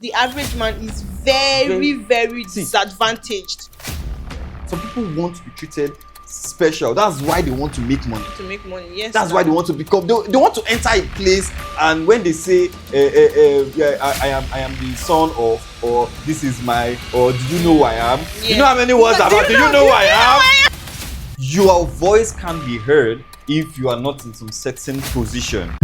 the average man is very disadvantaged. Some people want to be treated special. That's why they want to make money. To make money, yes. That's why they want to become. They want to enter a place, and when they say, I am the son of, or this is my, or do you know who I am? Yeah. You know how many words about? Do you know who I am? Your voice can be heard if you are not in some certain position.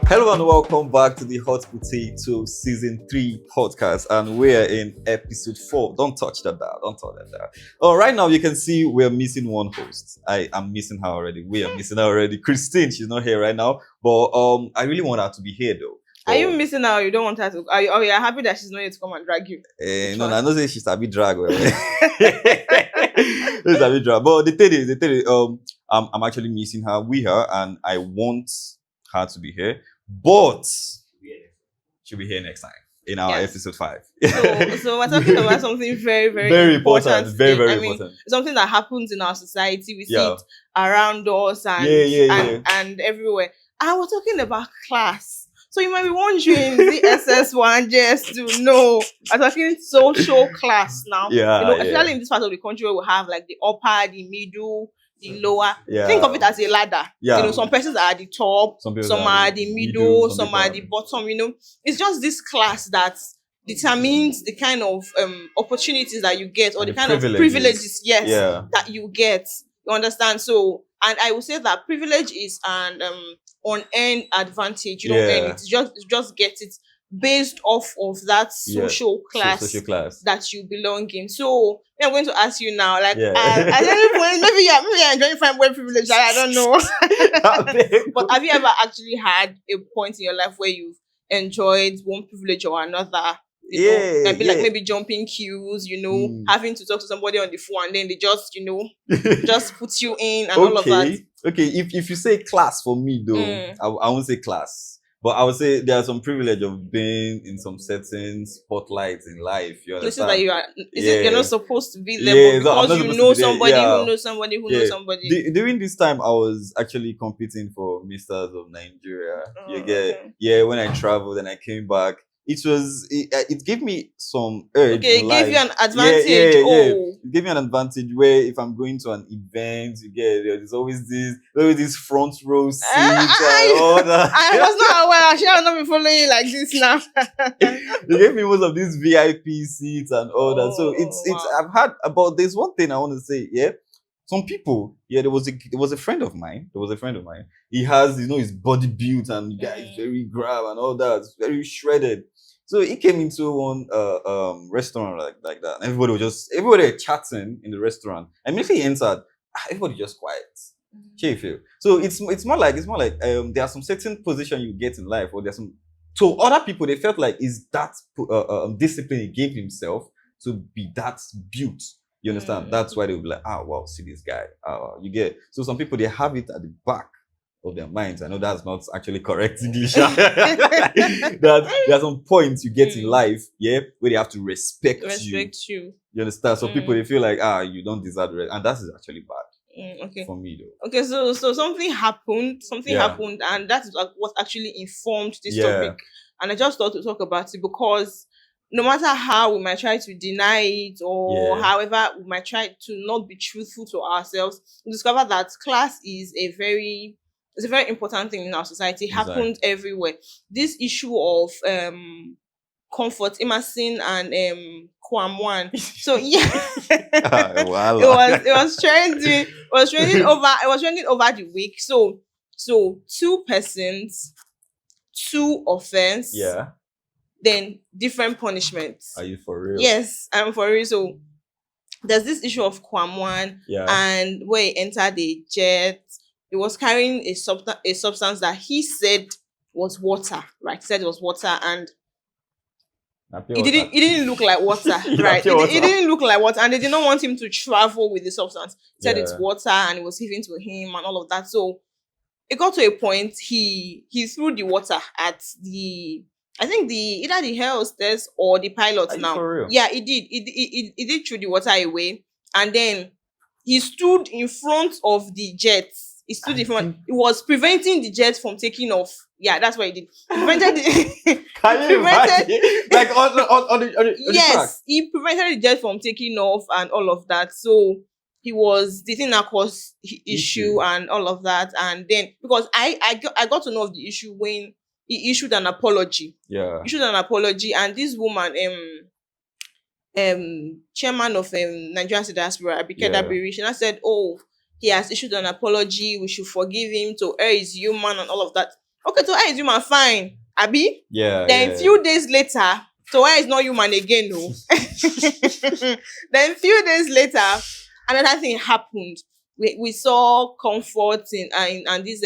Hello and welcome back to the Hot Potato Season 3 podcast, and we're in episode 4. Don't touch that dial. Don't touch that dial. Oh, right now you can see we're missing one host. I am missing her already. We are missing her already. Christine, she's not here right now, but I really want her to be here though. Are you missing her? Or you don't want her to? Are you happy that she's not here to come and drag you? No, I know say she's a bit drag. She's a bit drag. But the thing is, I'm actually missing her. And I want her to be here. But she'll be here next time in our episode 5. So we're talking about something very important. Very important. Mean, something that happens in our society. We see it around us and everywhere. And we're talking about class. So you might be wondering, the SS1 just to know. I'm talking social class now. Especially in this part of the country where we have like the upper, the middle, the lower. Think of it as a ladder. Some persons are at the top, some are at the middle, some are at the bottom. It's just this class that determines the kind of opportunities that you get, or the kind of privileges that you get. You understand? So, and I will say that privilege is an unearned advantage. You don't earn it. You just get it based off of that social class that you belong in. So I'm going to ask you now, like, at any point, maybe you're enjoying fine boy privilege. I don't know. But have you ever actually had a point in your life where you've enjoyed one privilege or another? Maybe jumping queues, having to talk to somebody on the phone, and then they just, just put you in and all of that. Okay, if you say class for me though, I won't say class. But I would say there's some privilege of being in some certain spotlights in life. You understand? That you're not supposed to be there, but because you know somebody who knows somebody who knows somebody. During this time, I was actually competing for Misters of Nigeria. When I traveled and I came back, it gave me some urge. Okay, it gave you an advantage. It gave me an advantage where if I'm going to an event, there's always this front row seat and all that. I was not aware. Actually, I will not be following you like this now. They gave me most of these VIP seats and all that. So I've had about this one thing I want to say. Some people, there was a friend of mine. He has, his body built and the guy is very grab and all that, very shredded. So he came into one restaurant like that. And everybody was chatting in the restaurant. And immediately he entered, everybody just quiet. You feel? So it's more like there are some certain position you get in life, or there's some. So other people, they felt like is that discipline he gave himself to be that built. You understand? That's why they will be like, wow, see this guy. You get. So some people, they have it at the back of their minds. I know that's not actually correct English. That there are some points you get in life, where they have to respect you. You understand? So people, they feel like, you don't deserve it. And that is actually bad. Okay. For me though. Okay, so something happened, and that is what actually informed this topic. And I just thought to talk about it because no matter how we might try to deny it, or however we might try to not be truthful to ourselves, we discover that class is a very important thing in our society. It happens everywhere. This issue of comfort, Emerson and Kwamwan. So it was trending over the week. So 2 persons, 2 offense. Then different punishments. Are you for real? Yes, I'm for real. So there's this issue of Kwamwan, and where he entered the jet, he was carrying a substance that he said was water. Right? He said it was water, and it didn't look like water. Right? It didn't look like water, and they did not want him to travel with the substance. He said it's water, and it was given to him, and all of that. So it got to a point he threw the water at either the air hostess or the pilot now. For real? Yeah, it did. It did throw the water away, and then he stood in front of the jet. He stood in front. It was preventing the jet from taking off. Yeah, that's what he did. He prevented the Can you imagine? Like on the yes, track. he prevented the jet from taking off and all of that. So he was the thing that caused issue and all of that. And then because I got to know of the issue when he issued an apology. Yeah. Issued an apology, and this woman, chairman of Nigerian State Diaspora, Abike Dabiri, she said, "Oh, he has issued an apology. We should forgive him. To err is human and all of that." Okay, to err is human, fine, Abi. Yeah. Then few days later, to err is not human again, no. Then few days later, another thing happened. We saw Comfort and this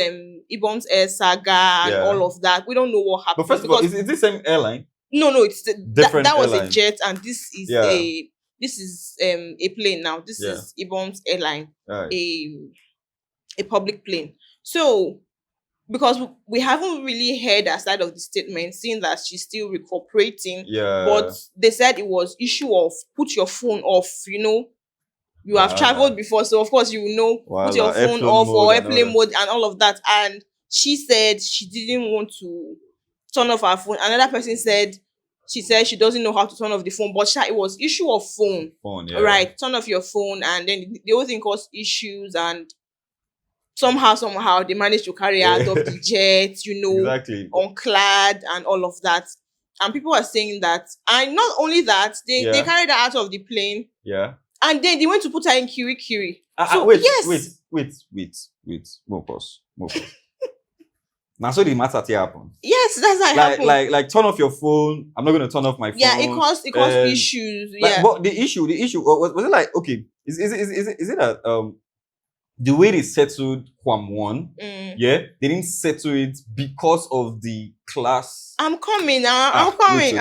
Ibom's Air saga and all of that. We don't know what happened. But first of all, is it the same airline? No, it's different. That was airline. A jet, and this is a plane now. This is Ibom's airline, right. a public plane. So because we haven't really heard her side of the statement, seeing that she's still recuperating. Yeah. But they said it was issue of put your phone off. You have traveled before, so of course you know put your phone off or airplane mode and all of that. And she said she didn't want to turn off her phone. Another person said she doesn't know how to turn off the phone, but it was issue of phone. Right, turn off your phone, and then the whole thing caused issues, and somehow they managed to carry out of the jet, exactly. unclad and all of that. And people are saying that, and not only that, they carried her out of the plane. Yeah. And then they went to put her in Kiri. Wait. More pause. Now, so the matter happened. Yes, that's how it happened. Like turn off your phone. I'm not going to turn off my phone. Yeah, it caused issues. Yeah. But the issue was it like, okay, is it that the way they settled Kwam 1, they didn't settle it because of the class. I'm coming now. I'm coming.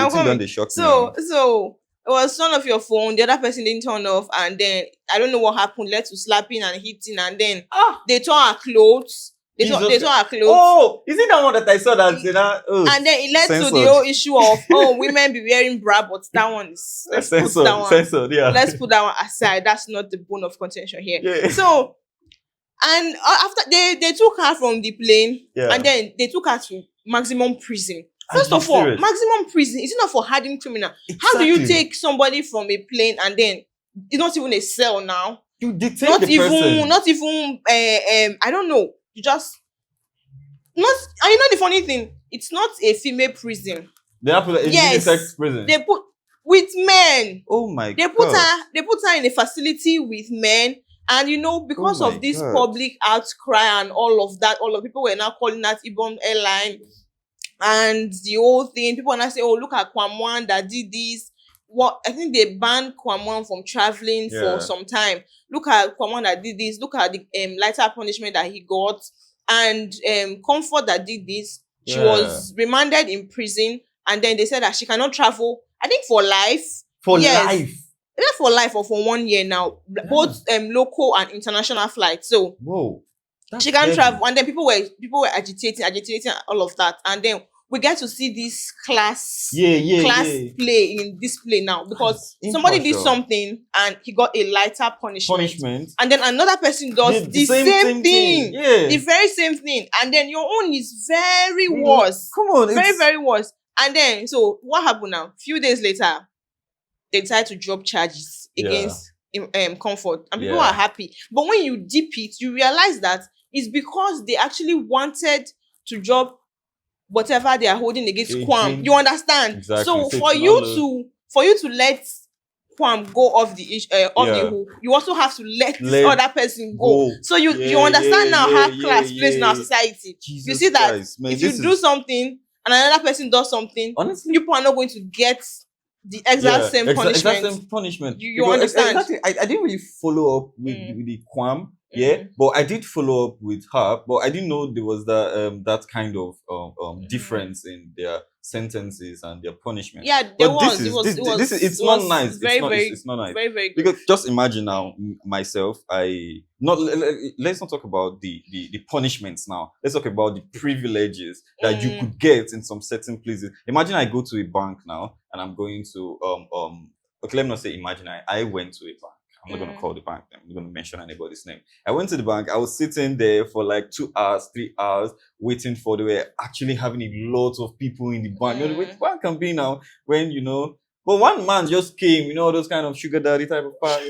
So it was turn off your phone. The other person didn't turn off, and then I don't know what happened. Led to slapping and hitting, and then they tore her clothes. They tore her clothes. Oh, is it that one that I saw that? And then it led to the whole issue of women be wearing bra, but that one is censored. Yeah. Let's put that one aside. That's not the bone of contention here. Yeah. So, and after they took her from the plane, and then they took her to maximum prison. First of all, maximum prison is not for hardened criminal. Exactly. How do you take somebody from a plane and then it's not even a cell now? You detain the person. Not even I don't know. You just not. And you know the funny thing, it's not a female prison. They have a unisex prison. They put with men. Oh my God. They put her in a facility with men. And because of this public outcry and all of that, all of people were now calling that Ibom airline. And the whole thing, people are now saying, "Oh, look at Kwam 1 that did this." What I think they banned Kwam 1 from traveling for some time. Look at Kwam 1 that did this. Look at the lighter punishment that he got, and Comfort that did this. She was remanded in prison, and then they said that she cannot travel. I think for life. Life. Either for life or for 1 year now, both local and international flights. So she can't travel, and then people were agitating all of that, and then we get to see this class play in this play now because somebody did something and he got a lighter punishment, and then another person does the same thing. The very same thing, and then your own is very worse. Come on, very very worse. And then so what happened now? Few days later, they decided to drop charges against Comfort, and people are happy. But when you dip it, you realize that it's because they actually wanted to drop whatever they are holding against Kwam. You understand? Exactly. So for you to let Kwam go off the hook, you also have to let this other person go. So you understand now how class plays in our society. Jesus you see that Christ, man, if you do something and another person does something, honestly, people are not going to get the exact same punishment. Exact same punishment. You understand? Exactly. I didn't really follow up with the Kwam. But I did follow up with her, but I didn't know there was that kind of difference in their sentences and their punishment. Yeah, it's not nice. It's not nice. Very, very good. Because just imagine now, myself, let's not talk about the punishments now. Let's talk about the privileges that you could get in some certain places. Imagine I go to a bank now and I'm going to okay, let me not say imagine I went to a bank. I'm not gonna call the bank. I'm not gonna mention anybody's name. I went to the bank. I was sitting there for like 2 hours, 3 hours, waiting for. They were actually having a lot of people in the bank. You know the way the bank can be now when But one man just came, those kind of sugar daddy type of part,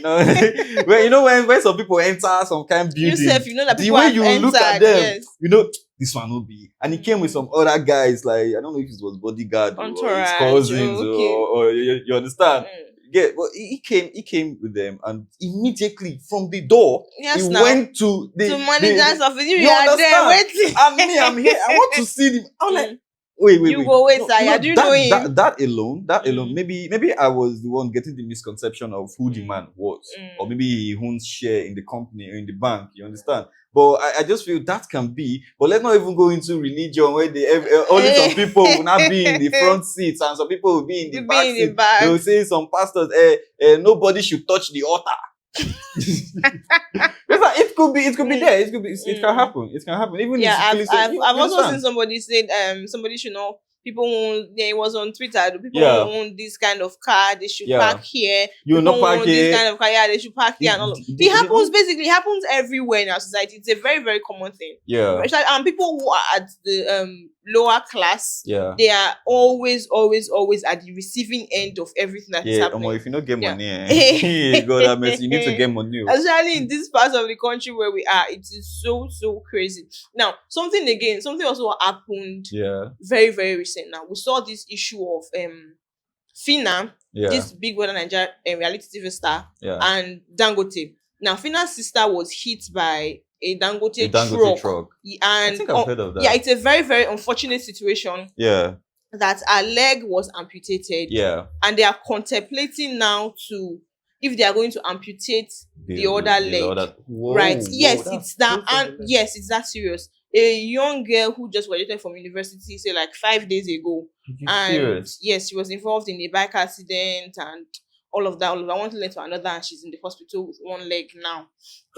when some people enter some kind of building, Yourself, that the way you look at them, yes. This one will be. And he came with some other guys, like, I don't know if it was bodyguard or his cousins, or you understand? Yeah, but he came with them, and immediately from the door, went to the manager's office. You understand? And me, I'm here. I want to see him. I'm like, wait. You go wait, sir. Do you know him? That alone, maybe I was the one getting the misconception of who the man was, or maybe he owns share in the company or in the bank. You understand? But I just feel that can be. But let's not even go into religion where only some people will not be in the front seats and some people will be in the back seats. They will say some pastors, nobody should touch the altar. It could be there. It can happen. It can happen. Even I've also seen somebody say somebody should know. People won't. It was on Twitter. People won't own this kind of car. They should park here. You not park here. This kind of car. Yeah, they should park here and all of. It happens basically. It happens everywhere in our society. It's a very, very common thing. Yeah. And people who are at the lower class, they are always at the receiving end of everything that is happening. If you don't get money, God have mercy, you need to get money. Especially in this part of the country where we are, it is so crazy. Now, something also happened. Yeah. Very, very recent. Now we saw this issue of Fina, this Big Brother Nigeria reality TV star, and Dangote. Now, Fina's sister was hit by a Dangote truck. And I think I've heard of that. Yeah, it's a very, very unfortunate situation. Yeah. That her leg was amputated. Yeah. And they are contemplating now if they are going to amputate the other leg. Right. Yes, it's that. And yes, it's that serious. A young girl who just graduated from university, say like 5 days ago. And yes, she was involved in a bike accident and all of that. One led to another, and she's in the hospital with one leg now.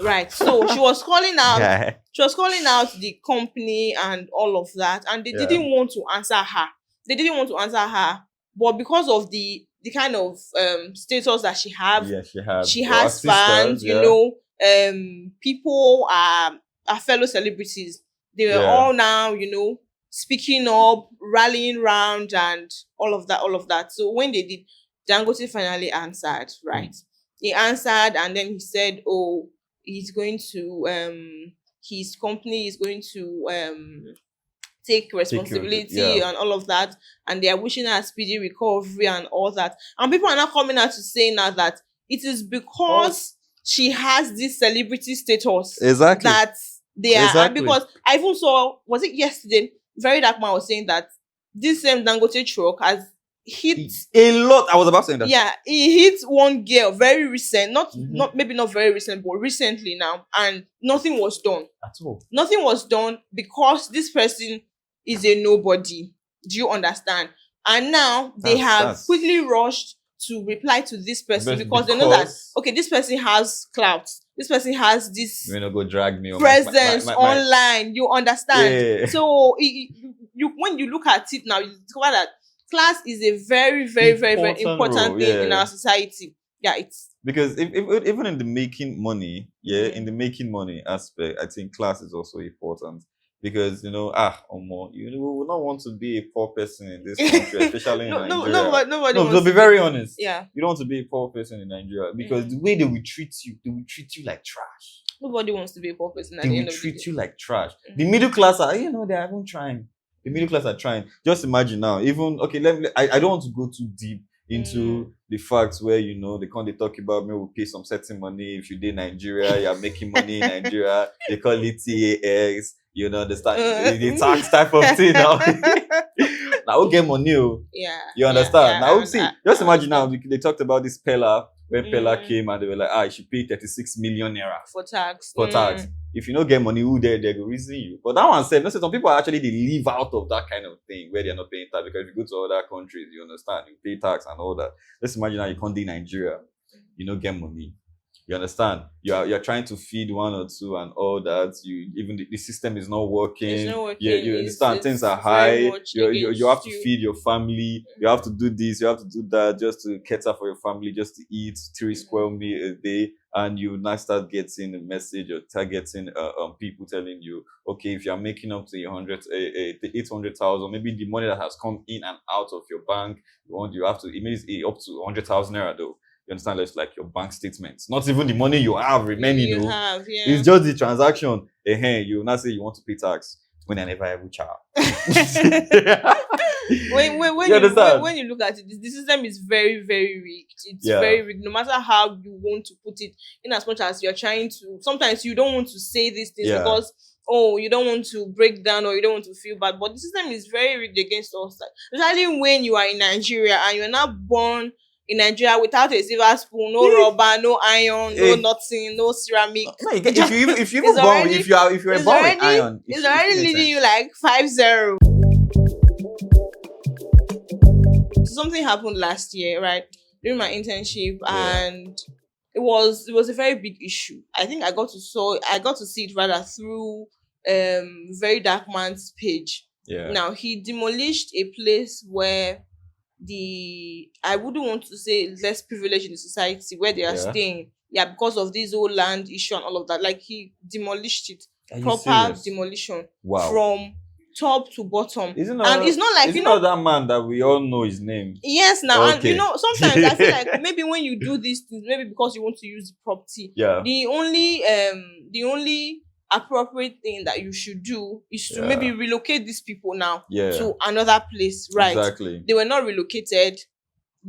Right. So she was calling out. She was calling out the company and all of that, and they didn't want to answer her. But because of the kind of status that she has, she has fans. People are fellow celebrities. They were all now, speaking up, rallying round, and all of that. So when they did, Dangote finally answered, right? He answered, and then he said, he's going to, his company is going to take responsibility and all of that, and they are wishing her a speedy recovery and all that. And people are now coming out to say now that it is because she has this celebrity status that they are, because I even saw, was it yesterday, Very Dark Man was saying that this same Dangote truck has hit a lot. I was about to say that. Yeah, he hit one girl very recent, not maybe not very recent, but recently now, and nothing was done at all. Nothing was done because this person is a nobody. Do you understand? And now they have quickly rushed to reply to this person because they know that this person has clout. This person has this go drag me presence online. You understand? Yeah. So when you look at it now, you discover that class is a very, very, very, very important thing in our society. Yeah, it's because even in the making money, in the making money aspect, I think class is also important. Because we will not want to be a poor person in this country, especially in Nigeria. Nobody wants to be very honest. Yeah, you don't want to be a poor person in Nigeria because the way they will treat you, like trash. Nobody wants to be a poor person. They will treat you like trash. The middle class are, they are even trying. The middle class are trying. Just imagine now. Even I don't want to go too deep into the facts where they talk about me will pay some certain money if you did Nigeria, you're making money in Nigeria. They call it TAX. The tax type of thing now. Now we'll get money. Yeah. You understand? Now we'll see. Just imagine now they talked about this Pella when Pella came and they were like, you should pay 36 million naira for tax. If you don't get money, who they go reason you. But that one said, some people actually they live out of that kind of thing where they're not paying tax, because if you go to other countries, you understand, you pay tax and all that. Just imagine how you can't do Nigeria, you don't get money. You understand? You're trying to feed one or two and all that. The system is not working. It's not working. You understand? Things are high. You have to feed your family. You have to do this. You have to do that just to cater for your family, just to eat 3 square meals a day. and you now start getting a message or targeting people telling you, okay, if you're making up to 800,000, maybe the money that has come in and out of your bank, you have to, it means up to 100,000 naira though. You understand? It's like your bank statements, not even the money you have remaining. It's just the transaction. You now say you want to pay tax when I never have a child. when you look at it, the system is very, very rigged. It's very rigged. No matter how you want to put it, in as much as you're trying to, sometimes you don't want to say these things because you don't want to break down or you don't want to feel bad. But the system is very rigged against us. Especially when you are in Nigeria and you're not born in Nigeria without a silver spoon, no rubber, no iron, no nothing, no ceramic. No, if you're born, if you're born with iron, it's already leading you like 5-0. Something happened last year, right, during my internship, and it was a very big issue. I think I got to see it rather through Very Dark Man's page. Yeah. Now he demolished a place where I wouldn't want to say less privileged in the society where they are staying. Yeah, because of this whole land issue and all of that. Like he demolished it. Proper demolition. Wow. From top to bottom. It's not like that man that we all know his name. Yes, now and sometimes I feel like maybe when you do these things, maybe because you want to use the property. Yeah. The only appropriate thing that you should do is to maybe relocate these people now to another place, right? Exactly. They were not relocated,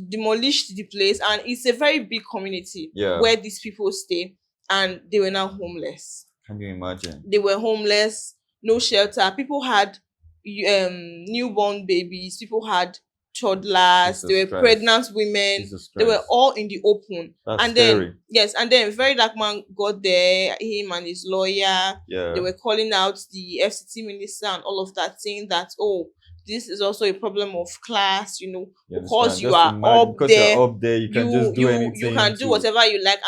demolished the place, and it's a very big community where these people stay, and they were now homeless. Can you imagine? They were homeless, no shelter. People had newborn babies, people had toddlers, they were pregnant women, they were all in the open. That's scary. And then Very Dark Man got there, him and his lawyer, they were calling out the FCT minister and all of that, saying that, this is also a problem of class, because you are up there. You're up there, you can just do anything. You can do whatever you like,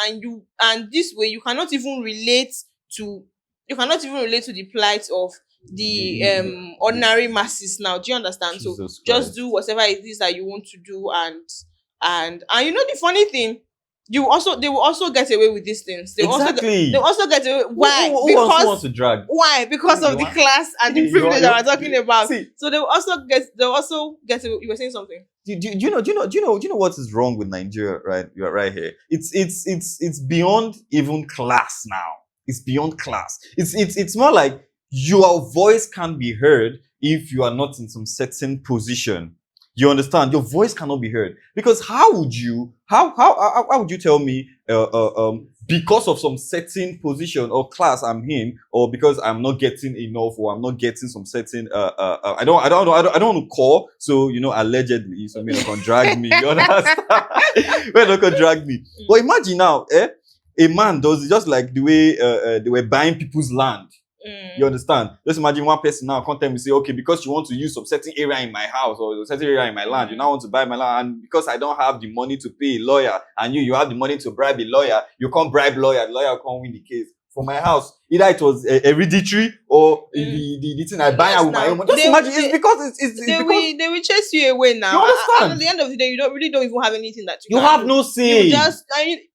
and this way you cannot even relate to the plight of the ordinary masses now. Do you understand? Jesus so Christ. Just do whatever it is that you want to do, and the funny thing, they will also get away with these things. They also get away. Why? Who wants to drag? Why? Because of the class and the privilege that we're talking about. So they will also get away. You were saying something. Do you know what is wrong with Nigeria? Right, you're right here. It's beyond even class now. It's beyond class. It's more like your voice can't be heard if you are not in some certain position. You understand? Your voice cannot be heard, because how would you tell me because of some certain position or class I'm in, or because I'm not getting enough, or I'm not getting some certain I don't want to call, so allegedly, so you can drag me. You understand? Well, not can drag me. But imagine now, a man does it just like the way they were buying people's land. You understand? Just imagine one person now come tell me, say, okay, because you want to use some certain area in my house or a certain area in my land, you now want to buy my land, and because I don't have the money to pay a lawyer, and you have the money to bribe a lawyer, you can't bribe lawyer, the lawyer can't win the case for my house. Either it was hereditary or the thing I buy with my own money. Just imagine, it's because they will chase you away now. You understand? And at the end of the day, you don't even have anything that you have no say.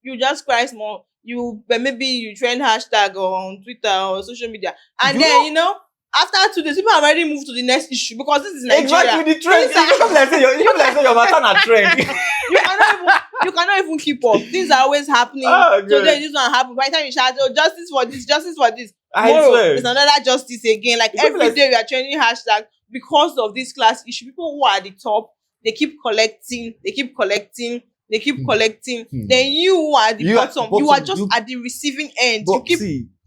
You just cry small. Maybe you trend hashtag on Twitter or social media, and then after 2 days, people have already moved to the next issue, because this is Nigeria. Exactly, the trend. You come like say your matter na trend. You cannot even keep up. Things are always happening. So then this one happen. By the time you shout, justice for this, justice for this. Tomorrow, there's another justice again. Like every day we are trending hashtag because of this class issue. People who are at the top, they keep collecting. Then you who are at the bottom, you are just at the receiving end.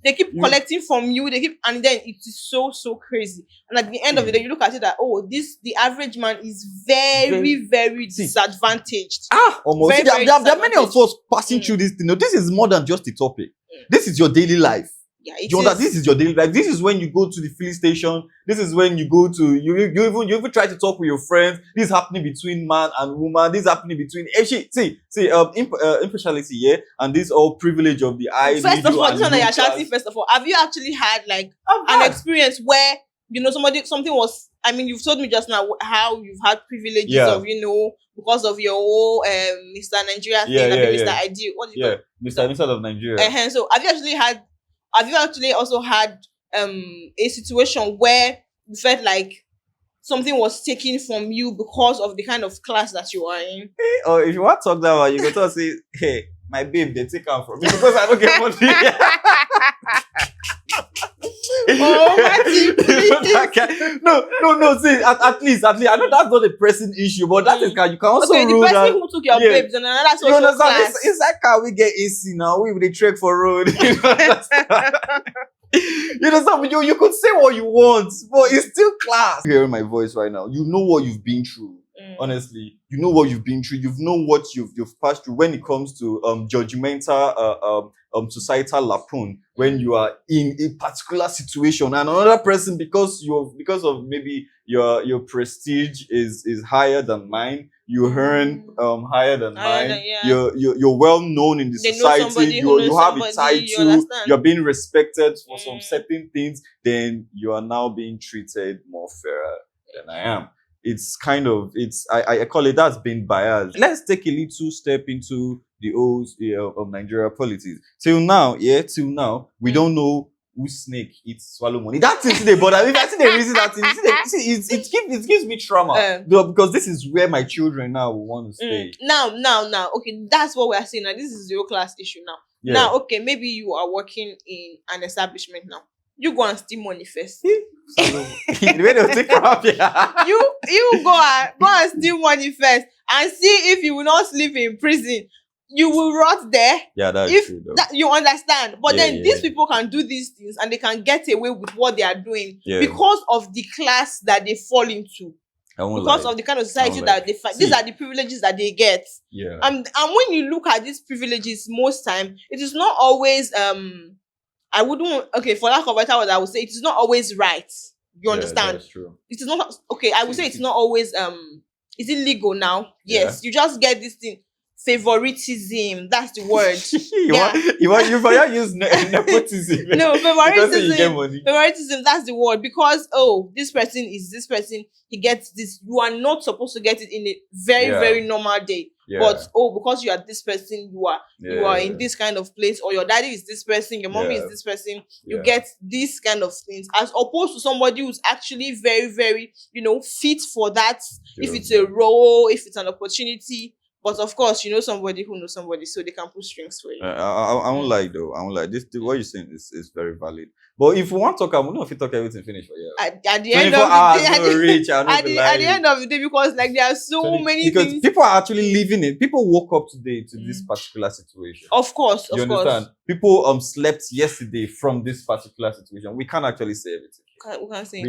They keep collecting from you. And then it is so crazy. And at the end of the day, you look at it that the average man is very, very disadvantaged. Almost. There are many of us passing through this thing. No, this is more than just a topic. This is your daily life. Yeah, this is your daily life. This is when you go to the filling station. This is when you go to you even try to talk with your friends. This is happening between man and woman. This is happening between impartiality, and this all privilege of the eye. First of all, this one that you're shouting. First of all, have you actually had an experience where something was. I mean, you've told me just now how you've had privileges of, because of your whole Mr. Nigeria thing, Mr. Ideal. What do you call it? Mr. of Nigeria. So have you actually also had a situation where you felt like something was taken from you because of the kind of class that you are in? Or if you want to talk that way, you go to say, hey, my babe, they take her from me because I don't get money. Oh, Matty, please. No. See, at least, I know that's not a pressing issue, but that is you can also rule that. The person who took your babes and another social class. It's like how we get AC now. We the trek for road. You could say what you want, but it's still class. You're hearing my voice right now. You know what you've been through. Honestly, you know what you've been through. You know what you've passed through when it comes to judgmental societal lapun. When you are in a particular situation and another person, because of maybe your prestige is higher than mine, you earn higher than mine. You're well known in the society. You have a title. You're being respected for some certain things. Then you are now being treated more fairer than I am. It's kind of, I call it, that's been biased. Let's take a little step into the old of Nigeria politics. Till now, we don't know who snake eats swallow money. That is today, but if I see the reason that it gives me trauma. Because this is where my children now will want to stay. Now, okay, that's what we are saying now. This is your class issue now. Yeah. Now, okay, maybe you are working in an establishment now. You go and steal money first. The way they'll take crap, You go and steal money first and see if you will not sleep in prison. You will rot there. Yeah, that's true. You understand. But then these people can do these things and they can get away with what they are doing because of the class that they fall into. Because of the kind of society that they find. These are the privileges that they get. Yeah. And when you look at these privileges, most time, it is not always for lack of a better word, I would say it is not always right. You understand? That's true. It is not I would say it's not always is it legal now? Yes. You just get this thing. Favoritism, that's the word. you want use nepotism. No, favoritism. You get money. Favoritism, that's the word. Because this person is this person, he gets this. You are not supposed to get it in a very, very normal day. Yeah. But because you are this person, you are in this kind of place, or your daddy is this person, your mommy is this person, you get these kind of things, as opposed to somebody who's actually very, very, fit for that. If it's a role, if it's an opportunity. But of course, you know somebody who knows somebody, so they can put strings for you. I won't lie though. I won't lie. What you're saying is very valid. But if you want to talk, I don't know if you talk everything finish for you. At the end of the day, at the end of the day, because there are so many things. Because people are actually living it. People woke up today to this particular situation. Of course, you understand? People slept yesterday from this particular situation. We can't actually say everything. We can't say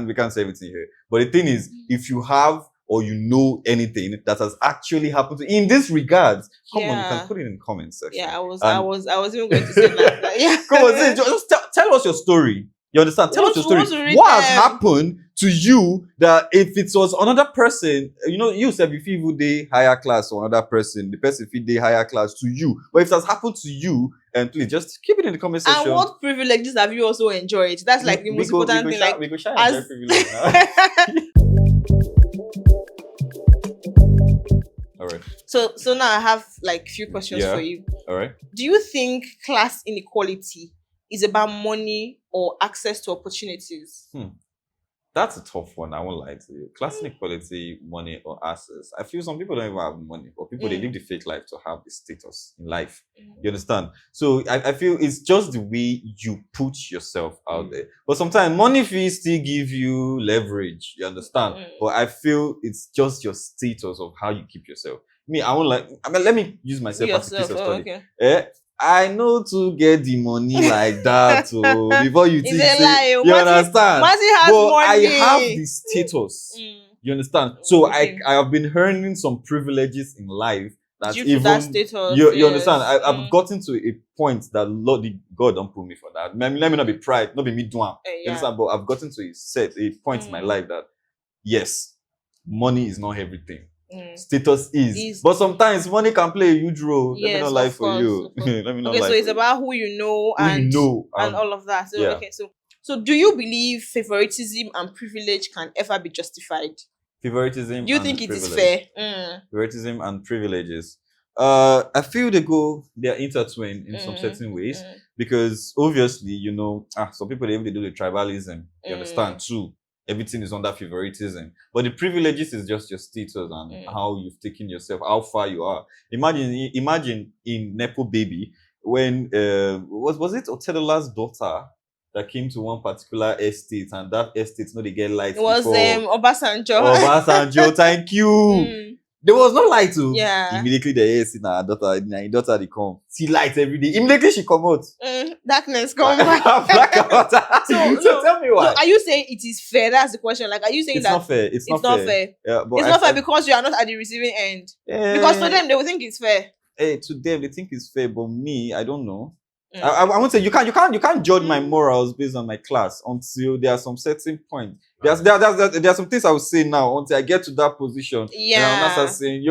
we can't say everything here. But the thing is, if you have or you know anything that has actually happened in this regard, come on, you can put it in the comment section. Yeah, I was even going to say that. Yeah. Come on, just tell us your story. You understand? Tell us your story. What has happened to you that if it was another person, you said if you would higher class or another person, the person if they higher class to you. But if it has happened to you, and please just keep it in the comment section. And what privileges have you also enjoyed? That's the most important thing. We go shine enjoy privilege now. All right. So now I have few questions for you. All right. Do you think class inequality is about money or access to opportunities? That's a tough one. I won't lie to you. Class inequality, money or access. I feel some people don't even have money, but people they live the fake life to have the status in life. You understand? So I feel it's just the way you put yourself out there. But sometimes money fees still give you leverage. You understand? But I feel it's just your status of how you keep yourself. Let me use myself as a case of study. Okay. I know to get the money like that. Before you think, you understand? But I have the status. You understand? So I have been earning some privileges in life that even that status. You understand? I've gotten to a point that God don't put me for that. Let me not be pride, not be me doing. You understand? But I've gotten to a point in my life that yes, money is not everything. Status is. But sometimes money can play a huge role. Let me not lie for you. Let me not lie. So it's about who you know and all of that. So So do you believe favoritism and privilege can ever be justified? Favoritism. Do you think it is fair? Favoritism and privileges. I feel they are intertwined in some certain ways because obviously, some people they do the tribalism. You understand too. Everything is under favoritism, but the privileges is just your status and how you've taken yourself, how far you are. Imagine in Nepo Baby when was it Otedola's daughter that came to one particular estate, and that estate, they get lights. It was Obasanjo. Obasanjo, thank you. There was no light too. Yeah. Immediately the AC now daughter they come. See lights every day. Immediately she come out. Darkness come back. Black out. So tell me why. So are you saying it is fair? That's the question. Like, are you saying it's not fair? It's not fair. Yeah, but it's not fair because you are not at the receiving end. Because to them they will think it's fair. Hey, to them they think it's fair, but me, I don't know. I won't say you can't judge my morals based on my class until there are some certain point. There are some things I will say now until I get to that position. Yeah. And I'm not saying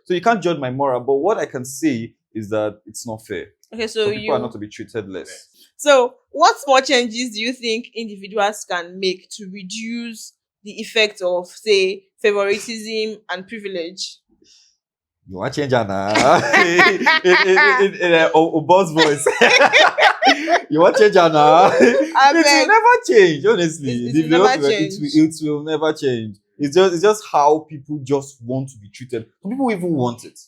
so you can't judge my moral, but what I can say is that it's not fair. Okay, so people are not to be treated less. So what small changes do you think individuals can make to reduce the effect of, say, favoritism and privilege? You want to change Anna? in a boss voice. You want to change Anna? It will never change, honestly. It will never change. It's just how people just want to be treated. Some people even want it.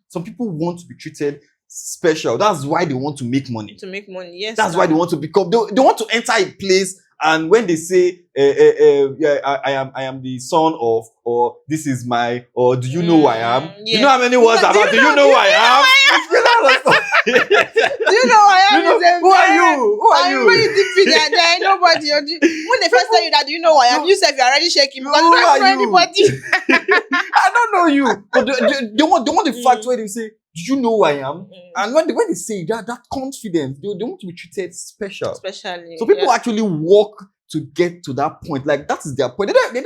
Some people want to be treated special. That's why they want to make money. To make money, yes. That's why they want to become. They want to enter a place. And when they say, I am the son of, or this is my, or do you know who I am? Yeah. You know how many words about, do you know who I am? Do you know who I am? Who are you? Who are you? When you deep in there, nobody. When they first tell you that, do you know who I am? You said you're already shaking because you don't know anybody. I don't know you. But they want the fact where they say, do you know who I am? And when they say that confidence, they want to be treated special. Especially. So people actually work to get to that point. Like, that is their point. They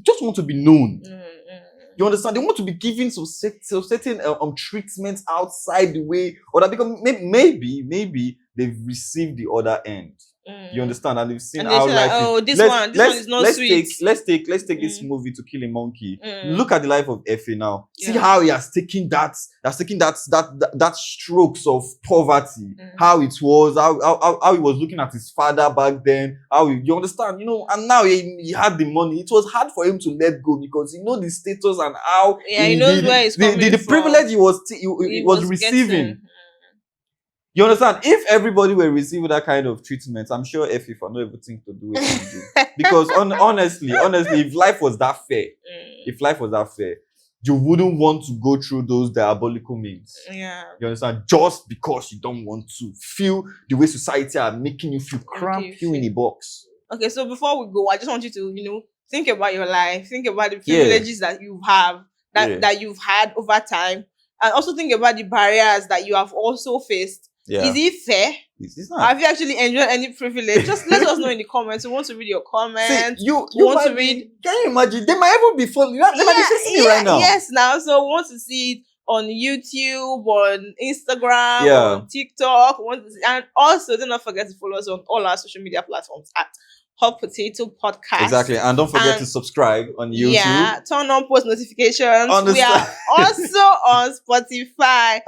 just want to be known. You understand? They want to be given some certain treatments outside the way, or that because maybe they've received the other end. You understand? And they've seen how life is. This one is not sweet. Let's take this movie, To Kill a Monkey. Look at the life of Effie now. See how he has taken that strokes of poverty. How it was, how he was looking at his father back then. You understand? And now he had the money. It was hard for him to let go because the status and how he knows where he's coming from. The privilege he was receiving. You understand? If everybody were receiving that kind of treatment, I'm sure Effie for not everything to do it. Because honestly, if life was that fair, you wouldn't want to go through those diabolical means. Yeah. You understand? Just because you don't want to feel the way society are making you feel, cramp you in a box. Okay, so before we go, I just want you to, think about your life, think about the privileges that you have, that you've had over time, and also think about the barriers that you have also faced. Yeah. Is it fair? It's not. Have you actually enjoyed any privilege? Just let us know in the comments. We want to read your comments. See, you want to read. Can you imagine? They might even be following. They might be facing me right now. Yes, now. So we want to see it on YouTube, on Instagram, on TikTok. And also, do not forget to follow us on all our social media platforms at Hot Potato Podcast. Exactly. And don't forget to subscribe on YouTube. Yeah. Turn on post notifications. We are also on Spotify.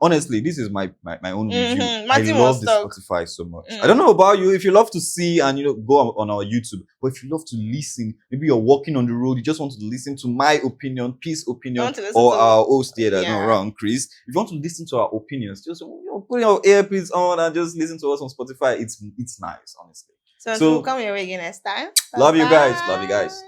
Honestly, this is my own review. I love this Spotify so much. I don't know about you. If you love to see and go on our YouTube, but if you love to listen, maybe you're walking on the road, you just want to listen to my opinion, Peace opinion, or our host here that's not wrong, Chris. If you want to listen to our opinions, just put your earpiece on and just listen to us on Spotify. It's nice, honestly. So we'll come your way again next time. Love you guys.